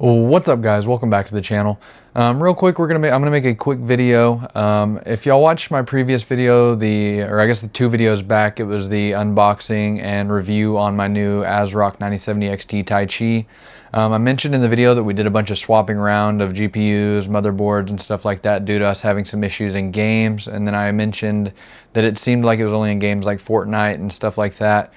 What's up, guys? Welcome back to the channel. Real quick, I'm gonna make a quick video. If y'all watched my previous video, or I guess the two videos back, it was the unboxing and review on my new ASRock 9070 XT Tai Chi. I mentioned in the video that we did a bunch of swapping around of GPUs, motherboards, and stuff like that due to us having some issues in games. And then I mentioned that it seemed like it was only in games like Fortnite and stuff like that.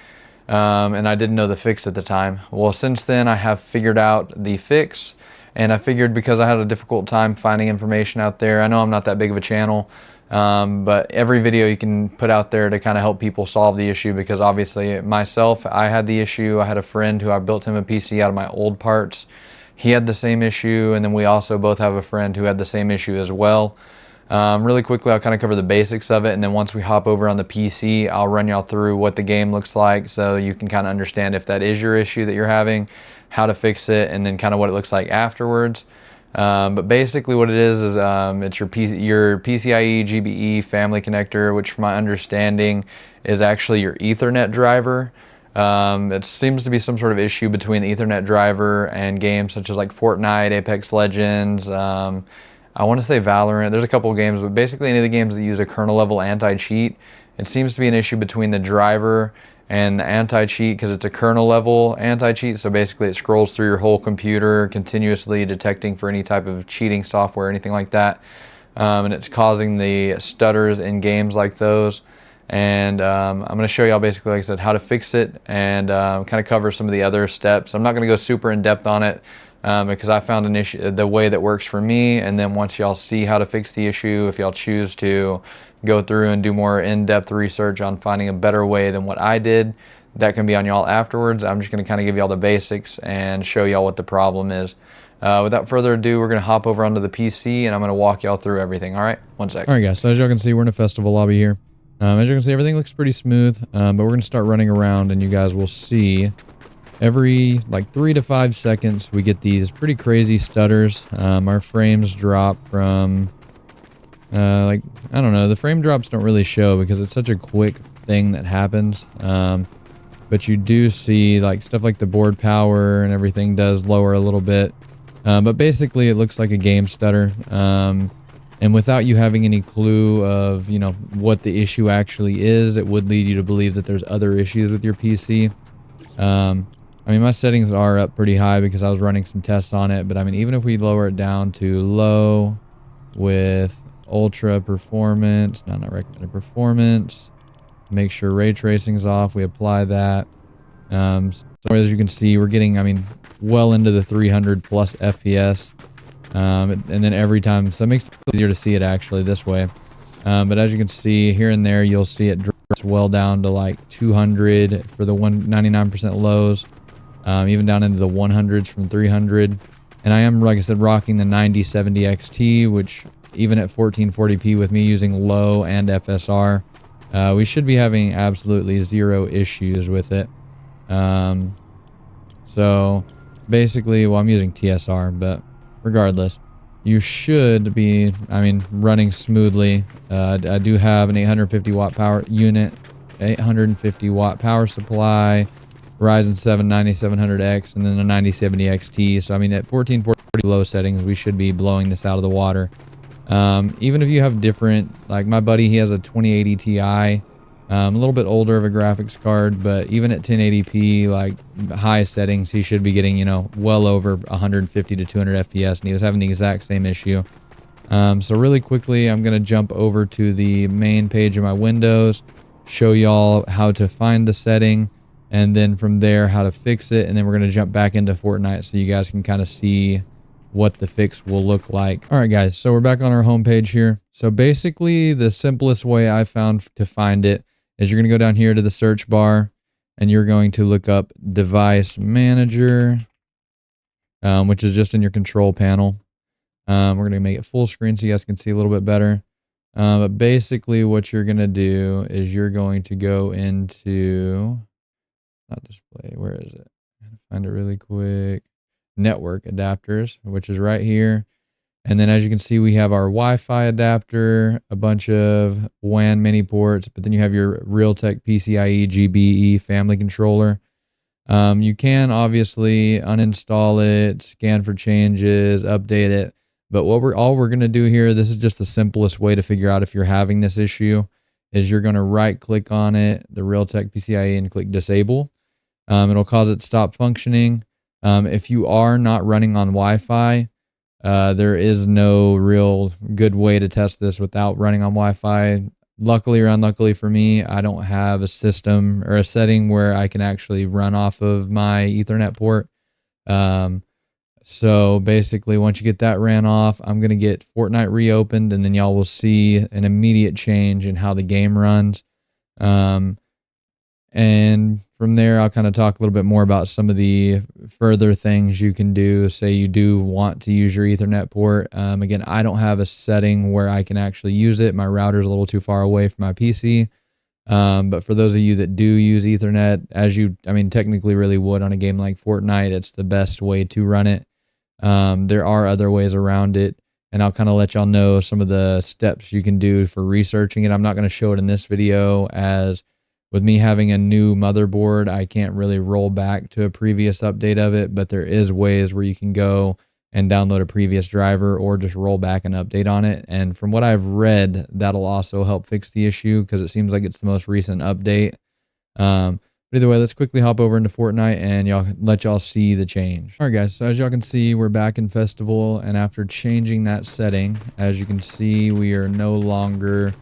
And I didn't know the fix at the time. Well, since then I have figured out the fix, and I figured because I had a difficult time finding information out there. I know I'm not that big of a channel, but every video you can put out there to kind of help people solve the issue, because obviously myself, I had the issue. I had a friend who I built him a PC out of my old parts. He had the same issue, and then we also both have a friend who had the same issue as well. Really quickly, I'll kind of cover the basics of it, and then once we hop over on the PC, I'll run y'all through what the game looks like so you can kind of understand if that is your issue that you're having, how to fix it, and then kind of what it looks like afterwards. But basically what it is it's your PCIe GBE family connector, which from my understanding is actually your Ethernet driver. It seems to be some sort of issue between the Ethernet driver and games such as like Fortnite, Apex Legends, I want to say Valorant. There's a couple of games, but basically any of the games that use a kernel level anti-cheat, it seems to be an issue between the driver and the anti-cheat, because it's a kernel level anti-cheat. So basically it scrolls through your whole computer continuously, detecting for any type of cheating software or anything like that. And it's causing the stutters in games like those. And I'm going to show y'all basically, like I said, how to fix it, and kind of cover some of the other steps. I'm not going to go super in depth on it, because I found an issue, the way that works for me, and then once y'all see how to fix the issue, if y'all choose to go through and do more in-depth research on finding a better way than what I did, that can be on y'all afterwards. I'm just going to kind of give y'all the basics and show y'all what the problem is. Without further ado, we're going to hop over onto the PC, and I'm going to walk y'all through everything. All right, one sec. All right, guys, so as y'all can see, we're in a festival lobby here. As you can see, everything looks pretty smooth, but we're going to start running around, and you guys will see every like 3 to 5 seconds we get these pretty crazy stutters. Our frames drop from like, I don't know, the frame drops don't really show because it's such a quick thing that happens, but you do see like stuff like the board power and everything does lower a little bit, but basically it looks like a game stutter, and without you having any clue of, you know, what the issue actually is, it would lead you to believe that there's other issues with your PC. I mean, my settings are up pretty high because I was running some tests on it, but I mean, even if we lower it down to low with ultra performance, not recommended performance, make sure ray tracing's off, we apply that. So as you can see, we're getting, I mean, well into the 300 plus FPS. And then every time, so it makes it easier to see it actually this way. But as you can see here and there, you'll see it drops well down to like 200 for the 199% lows. Even down into the 100s from 300. And I am, like I said, rocking the 9070 XT, which even at 1440p with me using low and FSR, we should be having absolutely zero issues with it. So basically, well, I'm using TSR, but regardless, you should be, I mean, running smoothly. I do have an 850 watt power unit, 850 watt power supply, Ryzen 7 9700X, and then a 9070 XT. So I mean, at 1440 low settings, we should be blowing this out of the water. Even if you have different, like my buddy, he has a 2080 Ti, a little bit older of a graphics card, but even at 1080p, like high settings, he should be getting, you know, well over 150 to 200 FPS, and he was having the exact same issue. So really quickly, I'm going to jump over to the main page of my Windows, show y'all how to find the setting, and then from there how to fix it, and then we're going to jump back into Fortnite so you guys can kind of see what the fix will look like. All right, guys, so we're back on our home page here. So basically the simplest way I found to find it is you're going to go down here to the search bar, and you're going to look up device manager, which is just in your control panel. We're going to make it full screen so you guys can see a little bit better. But basically what you're going to do is you're going to go into, not display, where is it? Find it really quick. Network adapters, which is right here. And then as you can see, we have our Wi-Fi adapter, a bunch of WAN mini ports, but then you have your Realtek PCIe GBE family controller. You can obviously uninstall it, scan for changes, update it. But all we're going to do here, this is just the simplest way to figure out if you're having this issue, is you're going to right click on it, the Realtek PCIe, and click disable. It'll cause it to stop functioning. If you are not running on Wi-Fi, there is no real good way to test this without running on Wi-Fi. Luckily or unluckily for me, I don't have a system or a setting where I can actually run off of my Ethernet port. Um, so basically, once you get that ran off, I'm going to get Fortnite reopened, and then y'all will see an immediate change in how the game runs. Um, and from there, I'll kind of talk a little bit more about some of the further things you can do. Say you do want to use your Ethernet port. Again, I don't have a setting where I can actually use it. My router's a little too far away from my PC. But for those of you that do use Ethernet, I mean, technically really would on a game like Fortnite, it's the best way to run it. There are other ways around it, and I'll kind of let y'all know some of the steps you can do for researching it. I'm not going to show it in this video, as with me having a new motherboard, I can't really roll back to a previous update of it, but there is ways where you can go and download a previous driver or just roll back an update on it. And from what I've read, that'll also help fix the issue because it seems like it's the most recent update. But either way, let's quickly hop over into Fortnite and let y'all see the change. All right, guys, so as y'all can see, we're back in Festival, and after changing that setting, as you can see, we are no longer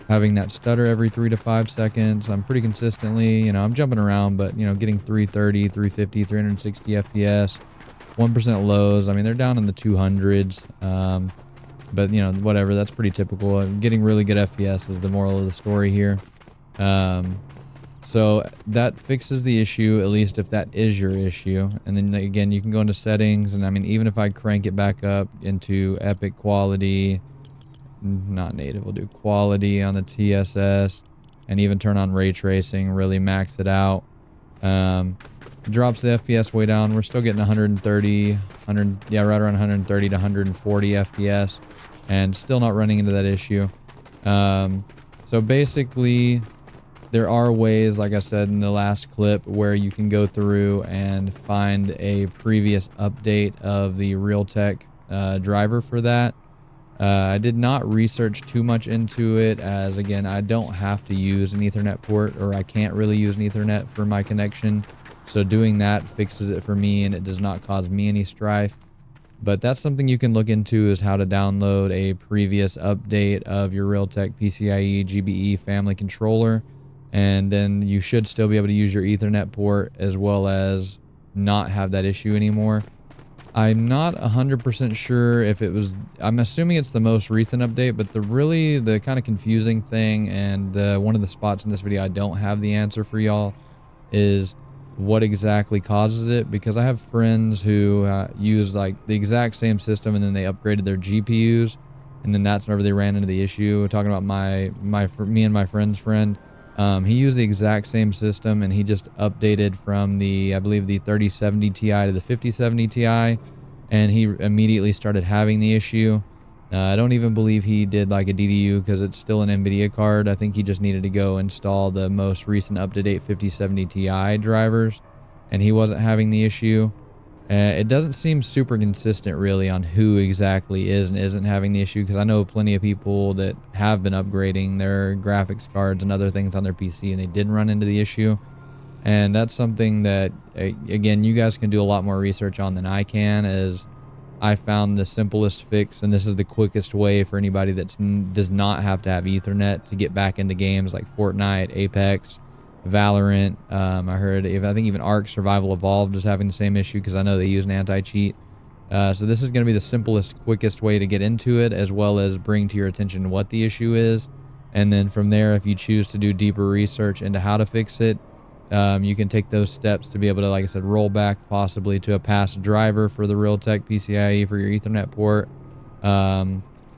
having that stutter every 3 to 5 seconds. I'm pretty consistently, I'm jumping around, but, getting 330, 350, 360 FPS, 1% lows. I mean, they're down in the 200s, but, whatever. That's pretty typical. Getting really good FPS is the moral of the story here. So that fixes the issue, at least if that is your issue. And then again, you can go into settings, and I mean, even if I crank it back up into epic quality, not native, we'll do quality on the TSS, and even turn on ray tracing, really max it out. Drops the FPS way down. We're still getting 130, yeah, right around 130 to 140 FPS, and still not running into that issue. So basically, there are ways, like I said in the last clip, where you can go through and find a previous update of the Realtek driver for that. I did not research too much into it, as again, I don't have to use an Ethernet port, or I can't really use an Ethernet for my connection. So doing that fixes it for me, and it does not cause me any strife. But that's something you can look into, is how to download a previous update of your Realtek PCIe GBE family controller. And then you should still be able to use your Ethernet port as well as not have that issue anymore. I'm not 100% sure if it was, I'm assuming it's the most recent update, but the kind of confusing thing, and one of the spots in this video I don't have the answer for y'all, is what exactly causes it, because I have friends who use like the exact same system, and then they upgraded their GPUs, and then that's whenever they ran into the issue. We're talking about me and my friend's friend. He used the exact same system, and he just updated from I believe the 3070 Ti to the 5070 Ti, and he immediately started having the issue. I don't even believe he did like a DDU, because it's still an NVIDIA card. I think he just needed to go install the most recent up-to-date 5070 Ti drivers, and he wasn't having the issue. It doesn't seem super consistent really on who exactly is and isn't having the issue, because I know plenty of people that have been upgrading their graphics cards and other things on their PC, and they didn't run into the issue. And that's something that, again, you guys can do a lot more research on than I can, as I found the simplest fix, and this is the quickest way for anybody that does not have to have Ethernet to get back into games like Fortnite, Apex, Valorant. I think even Ark Survival Evolved is having the same issue, because I know they use an anti-cheat. So this is going to be the simplest, quickest way to get into it, as well as bring to your attention what the issue is. And then from there, if you choose to do deeper research into how to fix it, you can take those steps to be able to, like I said, roll back possibly to a past driver for the Realtek PCIe for your Ethernet port,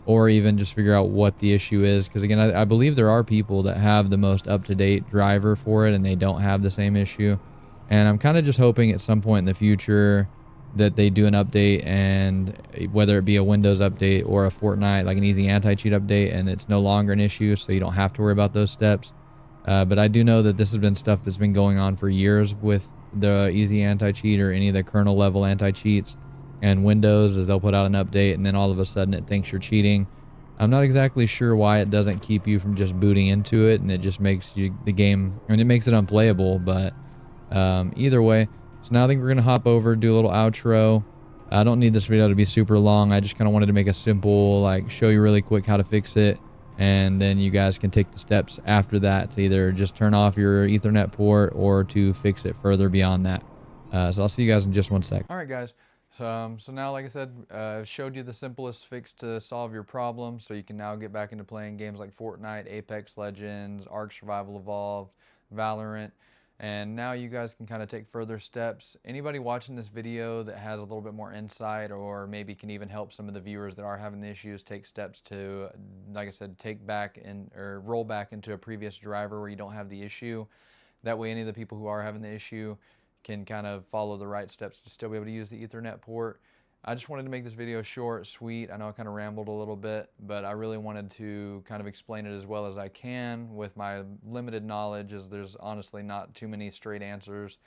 or even just figure out what the issue is. Because again, I believe there are people that have the most up-to-date driver for it, and they don't have the same issue. And I'm kind of just hoping at some point in the future that they do an update, and whether it be a Windows update or a Fortnite, like an easy anti-cheat update, and it's no longer an issue, so you don't have to worry about those steps. But I do know that this has been stuff that's been going on for years with the easy anti-cheat or any of the kernel level anti-cheats. And Windows is they'll put out an update and then all of a sudden it thinks you're cheating. I'm not exactly sure why it doesn't keep you from just booting into it, and it just makes you the game, I mean, it makes it unplayable. But either way, so now I think we're gonna hop over, do a little outro. I don't need this video to be super long. I just kind of wanted to make a simple, like, show you really quick how to fix it, and then you guys can take the steps after that to either just turn off your Ethernet port or to fix it further beyond that. So I'll see you guys in just one sec. All right, guys. So now, like I said, I've showed you the simplest fix to solve your problem, so you can now get back into playing games like Fortnite, Apex Legends, Ark Survival Evolved, Valorant, and now you guys can kind of take further steps. Anybody watching this video that has a little bit more insight, or maybe can even help some of the viewers that are having the issues take steps to, like I said, take back and or roll back into a previous driver where you don't have the issue. That way, any of the people who are having the issue can kind of follow the right steps to still be able to use the Ethernet port. I just wanted to make this video short, sweet. I know I kind of rambled a little bit, but I really wanted to kind of explain it as well as I can with my limited knowledge, as there's honestly not too many straight answers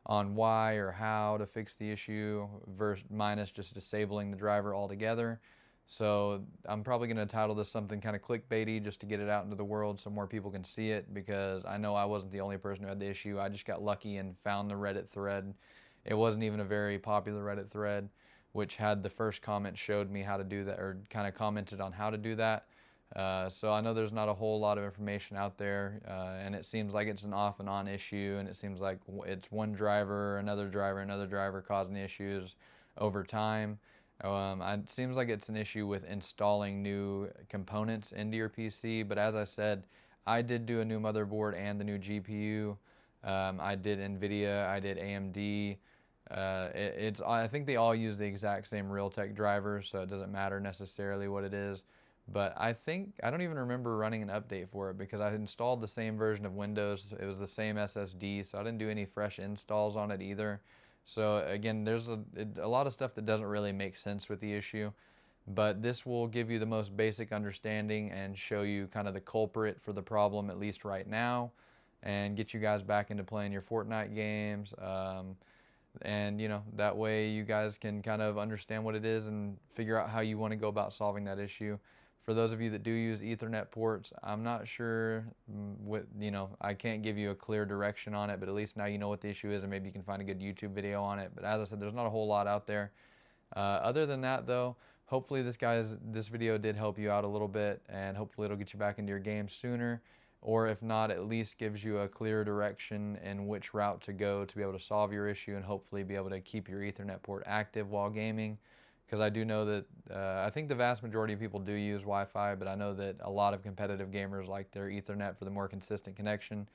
on why or how to fix the issue versus minus just disabling the driver altogether. So I'm probably going to title this something kind of clickbaity just to get it out into the world so more people can see it, because I know I wasn't the only person who had the issue. I just got lucky and found the Reddit thread. It wasn't even a very popular Reddit thread, which had the first comment showed me how to do that, or kind of commented on how to do that. So I know there's not a whole lot of information out there, and it seems like it's an off and on issue, and it seems like it's one driver, another driver causing the issues over time. It seems like it's an issue with installing new components into your PC, but as I said, I did do a new motherboard and the new GPU. I did NVIDIA, I did AMD. I think they all use the exact same Realtek drivers, so it doesn't matter necessarily what it is. But I don't even remember running an update for it, because I installed the same version of Windows. It was the same SSD, so I didn't do any fresh installs on it either. So again, there's a lot of stuff that doesn't really make sense with the issue, but this will give you the most basic understanding and show you kind of the culprit for the problem, at least right now, and get you guys back into playing your Fortnite games. And that way you guys can kind of understand what it is and figure out how you want to go about solving that issue. For those of you that do use Ethernet ports, I'm not sure I can't give you a clear direction on it, but at least now you know what the issue is, and maybe you can find a good YouTube video on it. But as I said, there's not a whole lot out there. Other than that, though, hopefully this video did help you out a little bit, and hopefully it'll get you back into your game sooner. Or if not, at least gives you a clear direction in which route to go to be able to solve your issue, and hopefully be able to keep your Ethernet port active while gaming. Because I do know that I think the vast majority of people do use Wi-Fi, but I know that a lot of competitive gamers like their Ethernet for the more consistent connection.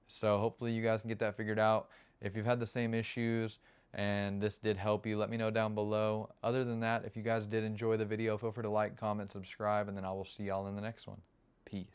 So hopefully you guys can get that figured out. If you've had the same issues and this did help you, let me know down below. Other than that, if you guys did enjoy the video, feel free to like, comment, subscribe, and then I will see y'all in the next one. Peace.